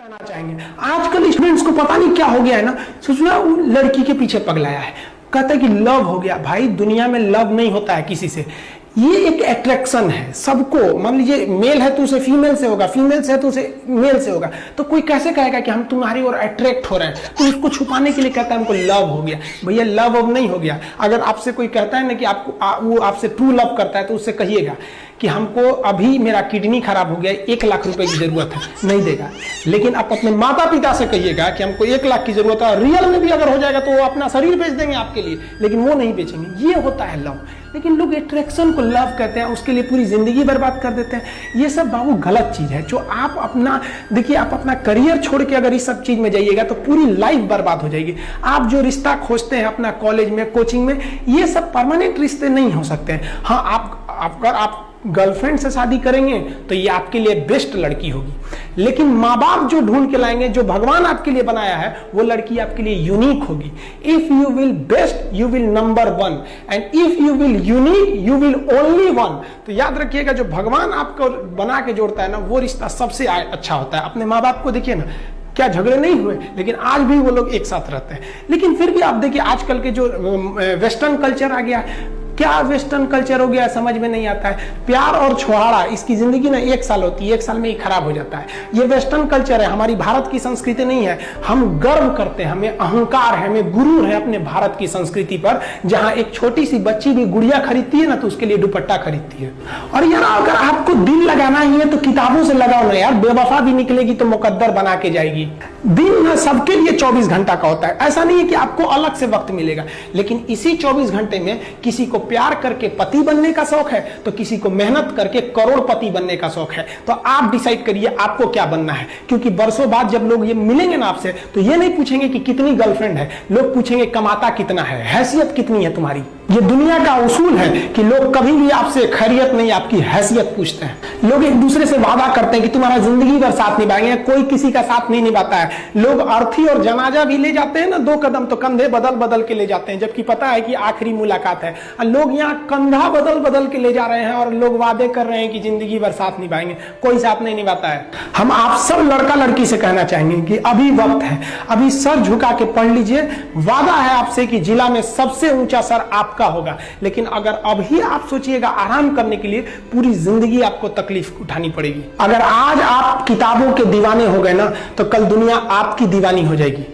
कहना चाहेंगे। आजकल स्टूडेंट्स को पता नहीं क्या हो गया है ना, सोचना लड़की के पीछे पगलाया है, कहता है कि लव हो गया। भाई दुनिया में लव नहीं होता है किसी से, ये एक अट्रैक्शन है सबको। मान लीजिए मेल है तो उसे फीमेल से होगा, फीमेल से है तो उसे मेल से होगा। तो कोई कैसे कहेगा कि हम तुम्हारी ओर अट्रैक्ट हो रहे हैं, तो उसको छुपाने के लिए कहता है हमको लव हो गया। भैया लव अब नहीं हो गया। अगर आपसे कोई कहता है ना कि आपको वो आपसे ट्रू लव करता है, तो उससे कहिएगा कि हमको अभी मेरा किडनी खराब हो गया, 1 लाख रुपए की जरूरत है, नहीं देगा। लेकिन आप अपने माता पिता से कहिएगा कि हमको 1 लाख की जरूरत है, रियल में भी अगर हो जाएगा तो वो अपना शरीर बेच देंगे आपके लिए, लेकिन वो नहीं बेचेंगे। ये होता है लव। लेकिन लोग अट्रैक्शन को लव कहते हैं, उसके लिए पूरी जिंदगी बर्बाद कर देते हैं। ये सब बाबू गलत चीज है। जो आप अपना देखिए, आप अपना करियर छोड़ के अगर इस सब चीज में जाइएगा तो पूरी लाइफ बर्बाद हो जाएगी। आप जो रिश्ता खोजते हैं अपना कॉलेज में, कोचिंग में, ये सब परमानेंट रिश्ते नहीं हो सकते हैं। हाँ, आप गर्लफ्रेंड से शादी करेंगे तो ये आपके लिए बेस्ट लड़की होगी, लेकिन माँ बाप जो ढूंढ के लाएंगे, जो भगवान आपके लिए बनाया है, वो लड़की आपके लिए यूनिक होगी। If you will best you will number 1, and if you will unique you will only 1। तो याद रखिएगा, जो भगवान आपको बना के जोड़ता है ना, वो रिश्ता सबसे अच्छा होता है। अपने माँ बाप को देखिए ना, क्या झगड़े नहीं हुए, लेकिन आज भी वो लोग एक साथ रहते हैं। लेकिन फिर भी आप देखिए आजकल के जो वेस्टर्न कल्चर आ गया, क्या वेस्टर्न कल्चर हो गया समझ में नहीं आता है। प्यार और छुहाड़ा, इसकी जिंदगी ना 1 साल होती है, 1 साल में ही खराब हो जाता है। ये वेस्टर्न कल्चर है, हमारी भारत की संस्कृति नहीं है। हम गर्व करते हैं, हमें अहंकार है, हमें गुरूर है अपने भारत की संस्कृति पर। जहां एक छोटी सी बच्ची भी गुड़िया खरीदती है ना, तो उसके लिए दुपट्टा खरीदती है। और यार अगर आपको दिल लगाना ही है तो किताबों से लगाओ ना यार, बेवफा भी निकलेगी तो मुकद्दर बना के जाएगी। दिन ना सबके लिए 24 घंटा का होता है, ऐसा नहीं है कि आपको अलग से वक्त मिलेगा। लेकिन इसी 24 घंटे में किसी को प्यार करके पति बनने का शौक है, तो किसी को मेहनत करके करोड़पति बनने का शौक है। तो आप डिसाइड करिए आपको क्या बनना है। क्योंकि बरसों बाद जब लोग ये मिलेंगे ना आपसे, तो ये नहीं पूछेंगे कि कितनी गर्लफ्रेंड है, लोग पूछेंगे कमाता कितना है, हैसियत कितनी है तुम्हारी। ये दुनिया का उसूल है कि लोग कभी भी आपसे खैरियत नहीं, आपकी हैसियत पूछते हैं। लोग एक दूसरे से वादा करते हैं कि तुम्हारा जिंदगी भर साथ निभाएंगे, कोई किसी का साथ नहीं निभाता है। लोग अर्थी और जनाजा भी ले जाते हैं ना 2 कदम, तो कंधे बदल बदल के ले जाते हैं, जबकि पता है कि आखिरी मुलाकात है। लोग यहाँ कंधा बदल बदल के ले जा रहे हैं और लोग वादे कर रहे हैं कि जिंदगी भर साथ निभाएंगे, कोई साथ नहीं निभाता है। हम आप सब लड़का लड़की से कहना चाहेंगे कि अभी वक्त है, अभी सर झुका के पढ़ लीजिए। वादा है आपसे कि जिला में सबसे ऊंचा सर आपका होगा। लेकिन अगर अभी आप सोचिएगा आराम करने के लिए, पूरी जिंदगी आपको तकलीफ उठानी पड़ेगी। अगर आज आप किताबों के दीवाने हो गए ना, तो कल दुनिया आपकी दीवानी हो जाएगी।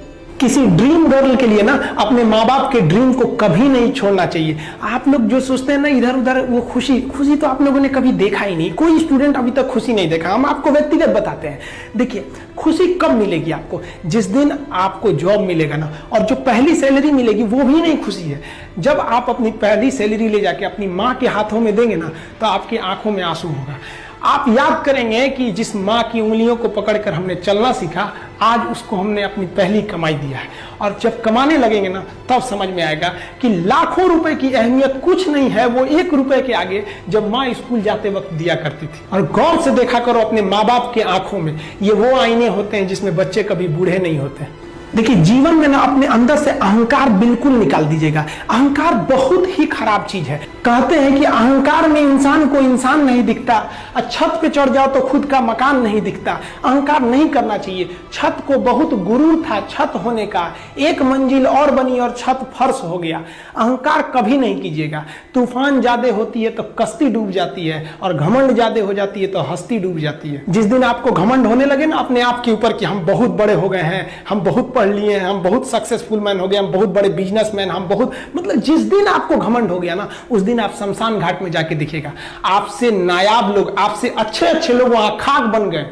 किसी ड्रीम गर्ल के लिए ना अपने माँ बाप के ड्रीम को कभी नहीं छोड़ना चाहिए। आप लोग जो सोचते हैं ना इधर उधर, वो खुशी तो आप लोगों ने कभी देखा ही नहीं। कोई स्टूडेंट अभी तक खुशी नहीं देखा। हम आपको व्यक्तिगत बताते हैं। देखिए खुशी कब मिलेगी आपको, जिस दिन आपको जॉब मिलेगा ना, और जो पहली सैलरी मिलेगी वो भी नहीं खुशी है। जब आप अपनी पहली सैलरी ले जाके अपनी माँ के हाथों में देंगे ना, तो आपकी आंखों में आंसू होगा। आप याद करेंगे कि जिस माँ की उंगलियों को पकड़कर हमने चलना सीखा, आज उसको हमने अपनी पहली कमाई दिया है। और जब कमाने लगेंगे ना, तब समझ में आएगा कि लाखों रुपए की अहमियत कुछ नहीं है, वो 1 रुपए के आगे जब माँ स्कूल जाते वक्त दिया करती थी। और गौर से देखा करो अपने माँ बाप के आंखों में, ये वो आईने होते हैं जिसमें बच्चे कभी बूढ़े नहीं होते। देखिए जीवन में ना अपने अंदर से अहंकार बिल्कुल निकाल दीजिएगा। अहंकार बहुत ही खराब चीज है। कहते हैं कि अहंकार में इंसान को इंसान नहीं दिखता, छत पे चढ़ जाओ तो खुद का मकान नहीं दिखता। अहंकार नहीं करना चाहिए। छत को बहुत गुरूर था छत होने का, 1 मंजिल और बनी और छत फर्श हो गया। अहंकार कभी नहीं कीजिएगा। तूफान ज्यादा होती है तो कश्ती डूब जाती है, और घमंड ज्यादा हो जाती है तो हस्ती डूब जाती है। जिस दिन आपको घमंड होने लगे ना अपने आप के ऊपर कि हम बहुत बड़े हो गए हैं, हम बहुत पढ़ लिए हैं, हम बहुत सक्सेसफुल मैन हो गए, हम बहुत बड़े बिजनेसमैन, हम बहुत, मतलब जिस दिन आपको घमंड हो गया ना, उस दिन आप शमशान घाट में जाके दिखेगा आपसे नायाब लोग, आपसे अच्छे लोग वहां खाक बन गए।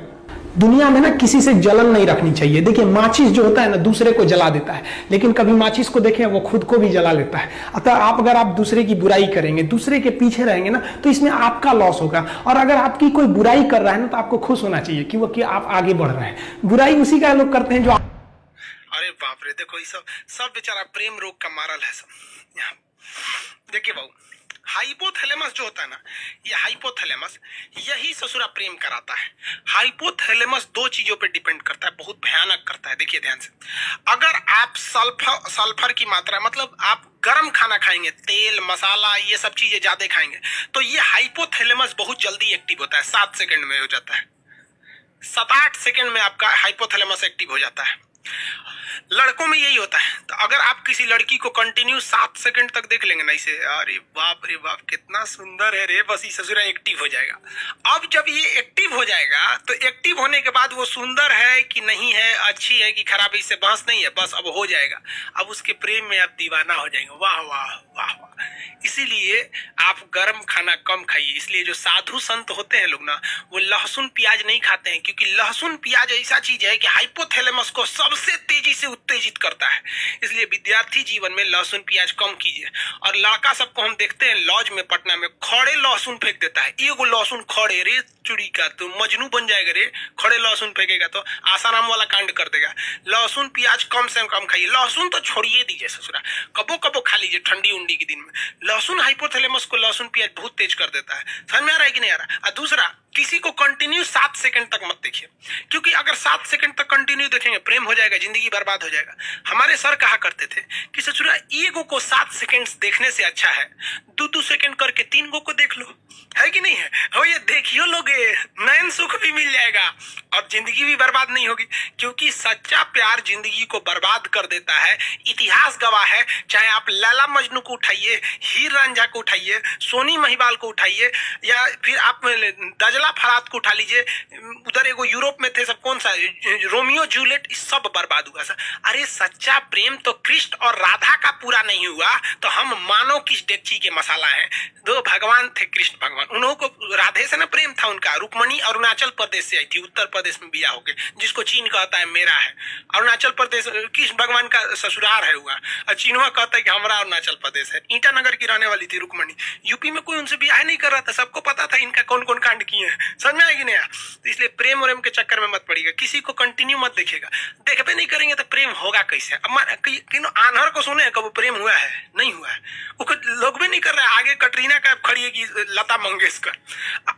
दुनिया में ना किसी से जलन नहीं रखनी चाहिए। देखिए माचिस जो होता है ना, दूसरे को जला देता है, लेकिन कभी माचिस को देखें वो खुद को भी जला लेता है। अतः अगर आप दूसरे की बुराई करेंगे, दूसरे के पीछे रहेंगे ना, तो इसमें आपका लॉस होगा। और अगर आपकी कोई बुराई कर रहा है ना, तो आपको खुश होना चाहिए कि आप आगे बढ़ रहे हैं। बुराई उसी का लोग करते हैं जो, अरे बाप रे, देखो ये सब बेचारा प्रेम रोग का मारल है सब। यहाँ देखिए बाबू, हाइपोथैलेमस जो होता है ना, ये हाइपोथैलेमस यही ससुरा प्रेम कराता है। हाइपोथैलेमस 2 चीजों पे डिपेंड करता है, बहुत भयानक करता है। देखिए ध्यान से, अगर आप सल्फर की मात्रा, मतलब आप गर्म खाना खाएंगे, तेल मसाला ये सब चीजें ज्यादा खाएंगे, तो ये हाइपोथैलेमस बहुत जल्दी एक्टिव होता है, 7 सेकंड में हो जाता है। 7-8 सेकंड में आपका हाइपोथैलेमस एक्टिव हो जाता है। लड़कों में यही होता है। तो अगर आप किसी लड़की को कंटिन्यू 7 सेकंड तक देख लेंगे ना इसे, अरे बाप कितना सुंदर है रे, बस ये ससुरा एक्टिव हो जाएगा। अब जब ये एक्टिव हो जाएगा तो एक्टिव होने के बाद वो सुंदर है कि नहीं है, अच्छी है कि खराब है, इससे बहस नहीं है, बस अब हो जाएगा। अब उसके प्रेम में आप दीवाना हो जाएंगे। वाह वाह वाह वाह। इसीलिए आप गर्म खाना कम खाइए। इसलिए जो साधु संत होते हैं लोग ना, वो लहसुन प्याज नहीं खाते हैं, क्योंकि लहसुन प्याज ऐसा चीज है कि हाइपोथैलेमस को सबसे तेजी से उत्तेजित करता है। इसलिए विद्यार्थी जीवन में लहसुन प्याज कम कीजिए। और लड़का सबको हम देखते हैं लॉज में पटना में खड़े लहसुन फेंक देता है। एगो लहसुन खड़े, रे चुड़ी का तो मजनू बन जाएगा रे, खड़े लहसुन फेंकेगा तो आसाराम वाला कांड कर देगा। लहसुन प्याज कम से कम खाइए। लहसुन तो छोड़िए दीजिए ससुरा, कबो कबो खा लीजिए ठंडी उंडी के दिन में। लहसुन हाइपोथैलेमस को लहसुन प्याज बहुत तेज कर देता है। समझ में आ रहा है कि नहीं आ रहा? और दूसरा, किसी को कंटिन्यू 7 सेकंड तक मत देखिए, क्योंकि अगर 7 सेकंड तक कंटिन्यू देखेंगे प्रेम हो जाएगा, जिंदगी बर्बाद हो जाएगा। हमारे सर कहा करते थे कि ससुरा ईगो को 7 सेकंड देखने से अच्छा है 2-2 सेकंड करके 3 गो को देख लो, है कि नहीं है? हो ये देखियो लोगे, नयन सुख भी मिल जाएगा और जिंदगी भी बर्बाद नहीं होगी। क्योंकि सच्चा प्यार जिंदगी को बर्बाद कर देता है। इतिहास गवाह है। चाहे आप लैला मजनू को उठाइए, हीर रांझा को उठाइए, सोनी महिबाल को उठाइए, या फिर आप दजला फरात को उठा लीजिए। उधर एगो यूरोप में थे सब, कौन सा रोमियो जूलियट, सब बर्बाद हुआ सर। अरे सच्चा प्रेम तो कृष्ण और राधा का पूरा नहीं हुआ तो हम मानो किस डेगची के मसाला है। दो भगवान थे, कृष्ण भगवान, उन्हों को राधे से ना प्रेम था उनका। रुक्मणी अरुणाचल प्रदेश से आई थी, उत्तर प्रदेश में बिया होके, जिसको चीन कहता है मेरा है। अरुणाचल प्रदेश कृष्ण भगवान का ससुराल है हुआ, और चीनवा कहता है कि हमारा अरुणाचल प्रदेश है। ईटानगर की रहने वाली थी रुक्मणी। यूपी में कोई उनसे बियाह नहीं कर रहा था, सबको पता था इनका कौन कौन कांड किए हैं। समझ में आएगी नहीं? तो इसलिए प्रेम और के चक्कर में मत पड़िएगा। किसी को कंटिन्यू मत देखिएगा। देखबे नहीं करेंगे तो प्रेम होगा कैसे? अब आन्हर को सुने कब प्रेम हुआ है? नहीं हुआ है। वो लोग भी नहीं कर रहे। आगे कटरीना कैफ खड़ी है कि लता मंगेशकर।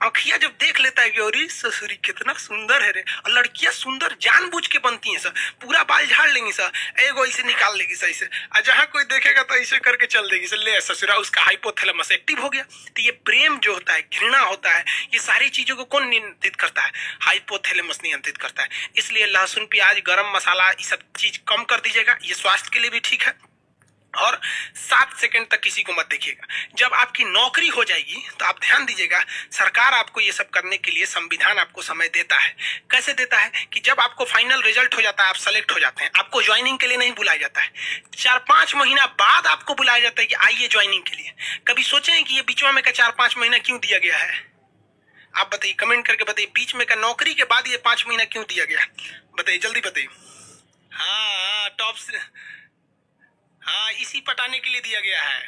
अखिया जब देख लेता है कि अरे ससुरी कितना सुंदर है रे, और लड़कियां सुंदर जानबूझ के बनती हैं सर, पूरा बाल झाड़ लेंगी सर, एगो ऐसे निकाल लेगी सर, ऐसे, और जहां कोई देखेगा तो ऐसे करके चल देगी सर, ले ससुरा उसका हाइपोथैलेमस एक्टिव हो गया। तो ये प्रेम जो होता है, घृणा होता है, ये सारी चीजों को कौन नियंत्रित करता है? हाइपोथैलेमस नियंत्रित करता है। इसलिए लहसुन प्याज गरम मसाला ये सब चीज कम कर दीजिएगा, ये स्वास्थ्य के लिए भी ठीक है। और 7 सेकंड तक किसी को मत देखिएगा। जब आपकी नौकरी हो जाएगी तो आप ध्यान दीजिएगा, सरकार आपको ये सब करने के लिए, संविधान आपको समय देता है। कैसे देता है? कि जब आपको फाइनल रिजल्ट हो जाता है, आप सेलेक्ट हो जाते हैं, आपको ज्वाइनिंग के लिए नहीं बुलाया जाता है। 4-5 महीना बाद आपको बुलाया जाता है कि आइए ज्वाइनिंग के लिए। कभी सोचे हैं कि ये बीचवा में का 4-5 महीना क्यों दिया गया है? आप बताइए, कमेंट करके बताइए, बीच में का नौकरी के बाद ये 5 महीना क्यों दिया गया? बताइए, जल्दी बताइए। हाँ, टॉप से, हाँ, इसी पटाने के लिए दिया गया है।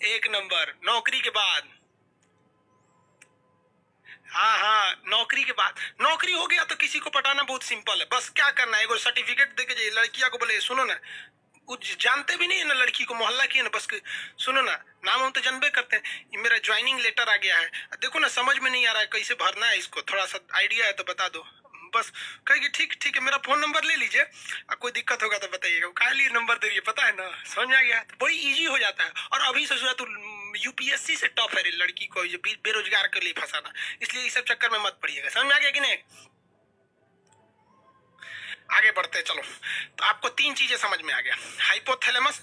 1 नंबर नौकरी के बाद। हाँ, नौकरी के बाद। नौकरी हो गया तो किसी को पटाना बहुत सिंपल है। बस क्या करना है, एगो सर्टिफिकेट देके जाइए, लड़किया को बोले सुनो ना, कुछ जानते भी नहीं है ना लड़की को, मोहल्ला की है ना, बस सुनो ना, नाम हम तो जानबे करते हैं, ये मेरा ज्वाइनिंग लेटर आ गया है, देखो ना समझ में नहीं आ रहा है कैसे भरना है इसको, थोड़ा सा आइडिया है तो बता दो। बस कहेगी ठीक है, मेरा फोन नंबर ले लीजिए, कोई दिक्कत होगा तो बताइएगा। काहे लिए नंबर दे रही है, पता है ना? समझ में आ गया? तो बड़ी इजी हो जाता है। और अभी ससुरा तो यूपीएससी से टॉप है रे लड़की को बेरोजगार के लिए फंसाना। इसलिए इस सब चक्कर में मत पड़िएगा। समझ में आ गया कि नहीं? आगे बढ़ते चलो। तो आपको 3 चीजें समझ में आ गया। हाइपोथैलेमस,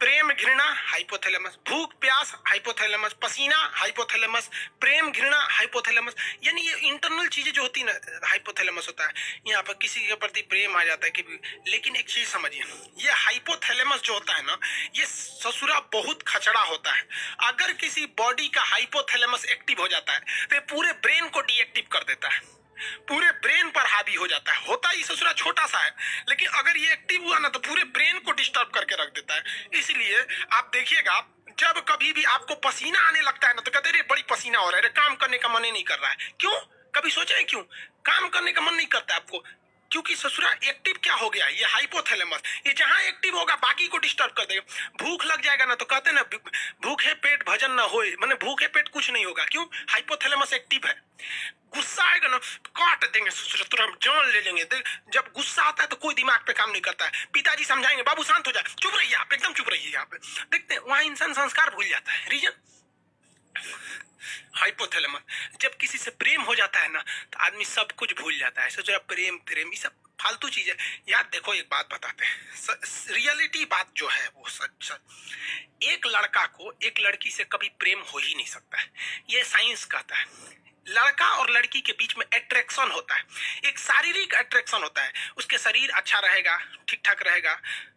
प्रेम घृणा, हाइपोथैलेमस, भूख प्यास, हाइपोथैलेमस, पसीना, हाइपोथैलेमस, प्रेम घृणा, हाइपोथैलेमस। यानी ये इंटरनल चीजें जो होती है ना, हाइपोथैलेमस होता है। यहाँ पर किसी के प्रति प्रेम आ जाता है कि, लेकिन एक चीज समझिए, ये हाइपोथैलेमस जो होता है ना, ये ससुरा बहुत खचड़ा होता है। अगर किसी बॉडी का हाइपोथैलेमस एक्टिव हो जाता है तो पूरे ब्रेन को डीएक्टिव कर देता है, पूरे ब्रेन पर हावी हो जाता है। होता ही ससुरा छोटा सा है, लेकिन अगर ये एक्टिव हुआ ना तो पूरे ब्रेन को डिस्टर्ब करके रख देता है। इसलिए आप देखिएगा, जब कभी भी आपको पसीना आने लगता है ना तो कहते रे बड़ी पसीना हो रहा है, काम करने का मन ही नहीं कर रहा है। क्यों? कभी सोचे हैं क्यों काम करने का मन नहीं करता आपको? क्योंकि ससुरा एक्टिव क्या हो गया, ये हाइपोथैलेमस। ये जहां एक्टिव होगा बाकी को डिस्टर्ब कर देगा। भूख लग जाएगा ना तो कहते ना भूखे पेट भजन ना होए, माने भूखे पेट कुछ नहीं होगा। क्यों? हाइपोथैलेमस एक्टिव है। गुस्सा आएगा ना काट देंगे ससुरा, तुरंत जान ले लेंगे। जब गुस्सा आता है तो कोई दिमाग पे काम नहीं करता है। पिताजी समझाएंगे बाबू शांत हो जाए, चुप रहिए आप, एकदम चुप रहिए। यहाँ पे देखते हैं वहां इंसान संस्कार भूल जाता है। Reason hypothalamus. जब किसी से प्रेम हो जाता है ना तो आदमी सब कुछ भूल जाता है। सोच रहा प्रेम प्रेम ये सब फालतू चीज है यार। देखो एक बात बताते हैं, रियलिटी बात जो है वो सच। एक लड़का को एक लड़की से कभी प्रेम हो ही नहीं सकता है, ये साइंस कहता है। लड़का और लड़की के बीच में अट्रैक्शन होता है, एक शारीरिक अट्रैक्शन होता है। उसके शरीर अच्छा रहेगा, ठीक ठाक रहेगा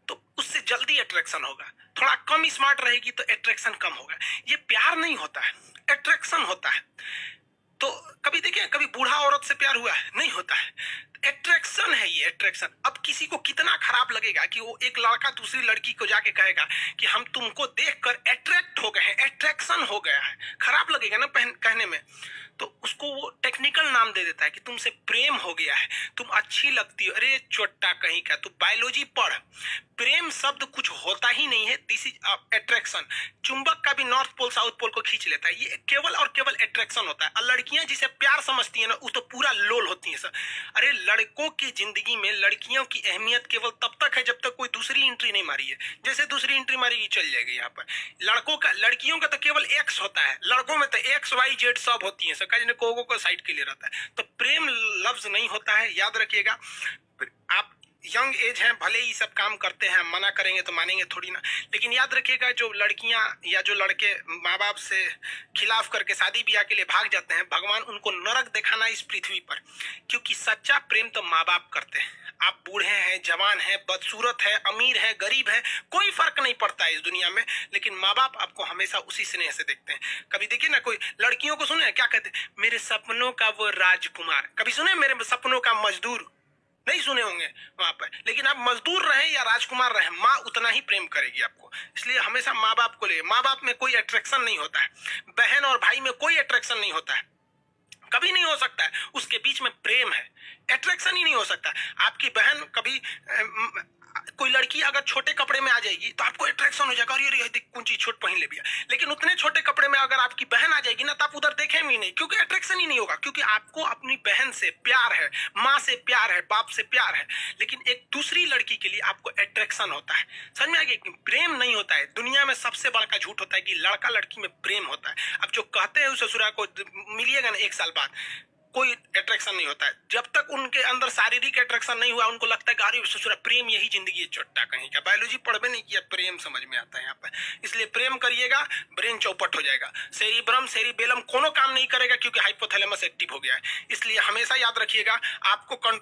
तो उससे जल्दी अट्रैक्शन होगा। थोड़ा कम स्मार्ट रहेगी तो अट्रैक्शन कम होगा। ये प्यार नहीं होता है, अट्रैक्शन होता है। तो कभी देखिए, कभी बूढ़ा औरत से प्यार हुआ है? नहीं होता है। अट्रैक्शन है ये, अट्रैक्शन। अब किसी को कितना खराब लगेगा कि वो एक लड़का दूसरी लड़की को जाके कहेगा कि हम तुमको देखकर अट्रैक्ट हो गए हैं, अट्रैक्शन हो गया है। खराब लगेगा ना कहने में। तो उसको वो टेक्निकल नाम दे देता है कि तुमसे प्रेम हो गया है, तुम अच्छी लगती हो। अरे चोट्टा कहीं का, तू बायोलॉजी पढ़। प्रेम शब्द कुछ होता ही नहीं है, दिस इज अट्रैक्शन। चुंबक का भी नॉर्थ पोल साउथ पोल को खींच लेता है, ये केवल और केवल अट्रैक्शन होता है। और लड़कियां जिसे प्यार समझती है ना, वो तो पूरा लोल होती है सर। अरे लड़कों की जिंदगी में लड़कियों की अहमियत केवल तब तक है जब तक कोई दूसरी एंट्री नहीं मारी है। जैसे दूसरी एंट्री मारेगी चल जाएगी यहाँ पर। लड़कियों का तो केवल एक्स होता है, लड़कों में तो एक्स वाई जेड सब होती है। कोगो को साइड के लिए रहता है। तो प्रेम लफ्ज नहीं होता है, याद रखिएगा। आप यंग एज हैं, भले ही सब काम करते हैं, मना करेंगे तो मानेंगे थोड़ी ना, लेकिन याद रखिएगा जो लड़कियां या जो लड़के माँ बाप से खिलाफ करके शादी ब्याह के लिए भाग जाते हैं, भगवान उनको नरक दिखाना इस पृथ्वी पर। क्योंकि सच्चा प्रेम तो माँ बाप करते हैं। आप बूढ़े हैं, जवान हैं, बदसूरत है, अमीर है, गरीब है, कोई फर्क नहीं पड़ता है इस दुनिया में, लेकिन माँ बाप आपको हमेशा उसी स्नेह से देखते हैं। कभी देखिए ना, कोई लड़कियों को सुने क्या कहते हैं, मेरे सपनों का वो राजकुमार। कभी सुने मेरे सपनों का मजदूर? नहीं सुने होंगे वहां पर। लेकिन आप मजदूर रहे या राजकुमार रहे, माँ उतना ही प्रेम करेगी आपको। इसलिए हमेशा माँ बाप को ले। माँ बाप में कोई अट्रैक्शन नहीं होता है, बहन और भाई में कोई अट्रैक्शन नहीं होता है, कभी नहीं हो सकता है। उसके बीच में प्रेम है, अट्रैक्शन ही नहीं हो सकता। आपकी बहन कभी कोई लड़की अगर छोटे कपड़े में आ जाएगी तो आपको अट्रैक्शन हो जाएगा, अरे देख कौन चीज छोट पहन ले भैया। लेकिन उतने छोटे कपड़े में अगर आपकी बहन आ जाएगी ना तो आप उधर देखेंगे ही नहीं, क्योंकि अट्रैक्शन ही नहीं होगा। क्योंकि आपको अपनी बहन से प्यार है, माँ से प्यार है, बाप से प्यार है। लेकिन एक दूसरी लड़की के लिए आपको अट्रैक्शन होता है। समझ में आ गया? प्रेम नहीं होता है। दुनिया में सबसे बड़का झूठ होता है कि लड़का लड़की में प्रेम होता है। अब जो कहते हैं उस ससुरा को मिलिएगा ना 1 साल बाद, कोई अट्रैक्शन नहीं होता है। जब तक उनके अंदर शारीरिक अट्रैक्शन नहीं हुआ, उनको लगता है कि अरे ससुरा प्रेम यही जिंदगी है। चोट्टा कहीं का, बायोलॉजी पढ़वे नहीं किया, प्रेम समझ में आता है यहाँ पर। इसलिए प्रेम करिएगा, ब्रेन चौपट हो जाएगा। सेरिब्रम सेरिबेलम कोनो काम नहीं करेगा, क्योंकि हाइपोथैलेमस एक्टिव हो गया है। इसलिए हमेशा याद रखिएगा, आपको कंट्रोल